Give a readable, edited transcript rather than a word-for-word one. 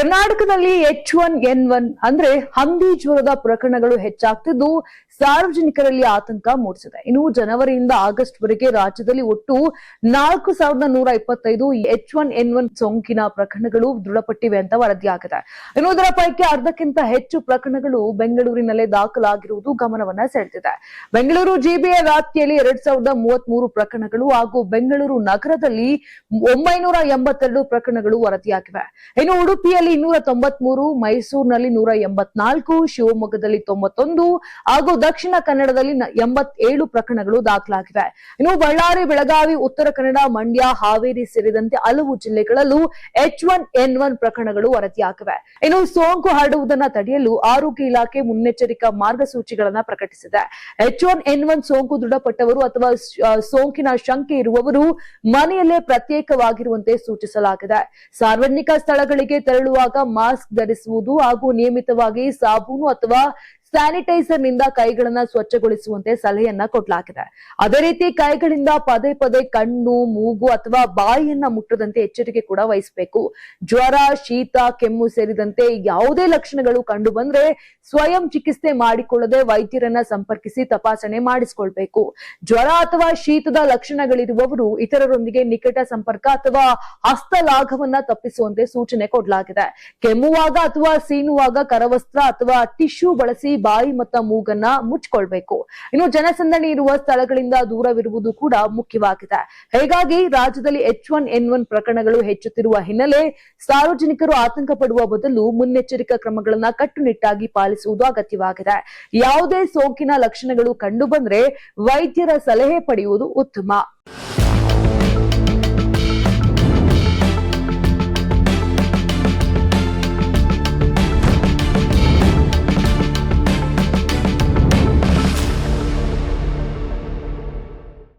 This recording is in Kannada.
ಕರ್ನಾಟಕದಲ್ಲಿ H1N1 ಅಂದ್ರೆ ಹಂದಿ ಜ್ವರದ ಪ್ರಕರಣಗಳು ಹೆಚ್ಚಾಗ್ತಿದ್ದು ಸಾರ್ವಜನಿಕರಲ್ಲಿ ಆತಂಕ ಮೂಡಿಸಿದೆ. ಇನ್ನು ಜನವರಿಯಿಂದ ಆಗಸ್ಟ್ ವರೆಗೆ ರಾಜ್ಯದಲ್ಲಿ ಒಟ್ಟು 4125 H1N1 ಸೋಂಕಿನ ಪ್ರಕರಣಗಳು ದೃಢಪಟ್ಟಿವೆ ಅಂತ ವರದಿಯಾಗಿದೆ. ಇನ್ನು ಇದರ ಪೈಕಿ ಅರ್ಧಕ್ಕಿಂತ ಹೆಚ್ಚು ಪ್ರಕರಣಗಳು ಬೆಂಗಳೂರಿನಲ್ಲೇ ದಾಖಲಾಗಿರುವುದು ಗಮನವನ್ನ ಸೆಳೆದಿದೆ. ಬೆಂಗಳೂರು ಜಿಬಿಎ ವ್ಯಾಪ್ತಿಯಲ್ಲಿ 2033 ಪ್ರಕರಣಗಳು ಹಾಗೂ ಬೆಂಗಳೂರು ನಗರದಲ್ಲಿ 982 ಪ್ರಕರಣಗಳು ವರದಿಯಾಗಿವೆ. ಇನ್ನು ಉಡುಪಿಯಲ್ಲಿ 293, ಮೈಸೂರಿನಲ್ಲಿ 184, ಶಿವಮೊಗ್ಗದಲ್ಲಿ 91 ಹಾಗೂ ದಕ್ಷಿಣ ಕನ್ನಡದಲ್ಲಿ 87 ಪ್ರಕರಣಗಳು ದಾಖಲಾಗಿವೆ. ಇನ್ನು ಬಳ್ಳಾರಿ, ಬೆಳಗಾವಿ, ಉತ್ತರ ಕನ್ನಡ, ಮಂಡ್ಯ, ಹಾವೇರಿ ಸೇರಿದಂತೆ ಹಲವು ಜಿಲ್ಲೆಗಳಲ್ಲೂ H1N1 ಪ್ರಕರಣಗಳು ವರದಿಯಾಗಿವೆ. ಇನ್ನು ಸೋಂಕು ಹರಡುವುದನ್ನು ತಡೆಯಲು ಆರೋಗ್ಯ ಇಲಾಖೆ ಮುನ್ನೆಚ್ಚರಿಕಾ ಮಾರ್ಗಸೂಚಿಗಳನ್ನು ಪ್ರಕಟಿಸಿದೆ. H1N1 ಸೋಂಕು ದೃಢಪಟ್ಟವರು ಅಥವಾ ಸೋಂಕಿನ ಶಂಕೆ ಇರುವವರು ಮನೆಯಲ್ಲೇ ಪ್ರತ್ಯೇಕವಾಗಿರುವಂತೆ ಸೂಚಿಸಲಾಗಿದೆ. ಸಾರ್ವಜನಿಕ ಸ್ಥಳಗಳಿಗೆ ತೆರಳುವಾಗ ಮಾಸ್ಕ್ ಧರಿಸುವುದು ಹಾಗೂ ನಿಯಮಿತವಾಗಿ ಸಾಬೂನು ಅಥವಾ ಸ್ಯಾನಿಟೈಸರ್ ನಿಂದ ಕೈಗಳನ್ನ ಸ್ವಚ್ಛಗೊಳಿಸುವಂತೆ ಸಲಹೆಯನ್ನ ಕೊಡಲಾಗಿದೆ. ಅದೇ ರೀತಿ ಕೈಗಳಿಂದ ಪದೇ ಪದೇ ಕಣ್ಣು, ಮೂಗು ಅಥವಾ ಬಾಯಿಯನ್ನ ಮುಟ್ಟದಂತೆ ಎಚ್ಚರಿಕೆ ಕೂಡ ವಹಿಸಬೇಕು. ಜ್ವರ, ಶೀತ, ಕೆಮ್ಮು ಸೇರಿದಂತೆ ಯಾವುದೇ ಲಕ್ಷಣಗಳು ಕಂಡು ಬಂದ್ರೆ ಸ್ವಯಂ ಚಿಕಿತ್ಸೆ ಮಾಡಿಕೊಳ್ಳದೆ ವೈದ್ಯರನ್ನ ಸಂಪರ್ಕಿಸಿ ತಪಾಸಣೆ ಮಾಡಿಸಿಕೊಳ್ಬೇಕು. ಜ್ವರ ಅಥವಾ ಶೀತದ ಲಕ್ಷಣಗಳಿರುವವರು ಇತರರೊಂದಿಗೆ ನಿಕಟ ಸಂಪರ್ಕ ಅಥವಾ ಹಸ್ತಲಾಘವನ್ನ ತಪ್ಪಿಸುವಂತೆ ಸೂಚನೆ ಕೊಡಲಾಗಿದೆ. ಕೆಮ್ಮುವಾಗ ಅಥವಾ ಸೀನುವಾಗ ಕರವಸ್ತ್ರ ಅಥವಾ ಟಿಶ್ಯೂ ಬಳಸಿ ಬಾಯಿ ಮತ್ತು ಮೂಗನ್ನ ಮುಚ್ಚಿಕೊಳ್ಬೇಕು. ಇನ್ನು ಜನಸಂದಣಿ ಇರುವ ಸ್ಥಳಗಳಿಂದ ದೂರವಿರುವುದು ಕೂಡ ಮುಖ್ಯವಾಗಿದೆ. ಹೀಗಾಗಿ ರಾಜ್ಯದಲ್ಲಿ H1N1 ಪ್ರಕರಣಗಳು ಹೆಚ್ಚುತ್ತಿರುವ ಹಿನ್ನೆಲೆ ಸಾರ್ವಜನಿಕರು ಆತಂಕ ಪಡುವ ಬದಲು ಮುನ್ನೆಚ್ಚರಿಕಾ ಕ್ರಮಗಳನ್ನ ಕಟ್ಟುನಿಟ್ಟಾಗಿ ಪಾಲಿಸುವುದು ಅಗತ್ಯವಾಗಿದೆ. ಯಾವುದೇ ಸೋಂಕಿನ ಲಕ್ಷಣಗಳು ಕಂಡು ಬಂದ್ರೆ ವೈದ್ಯರ ಸಲಹೆ ಪಡೆಯುವುದು ಉತ್ತಮ.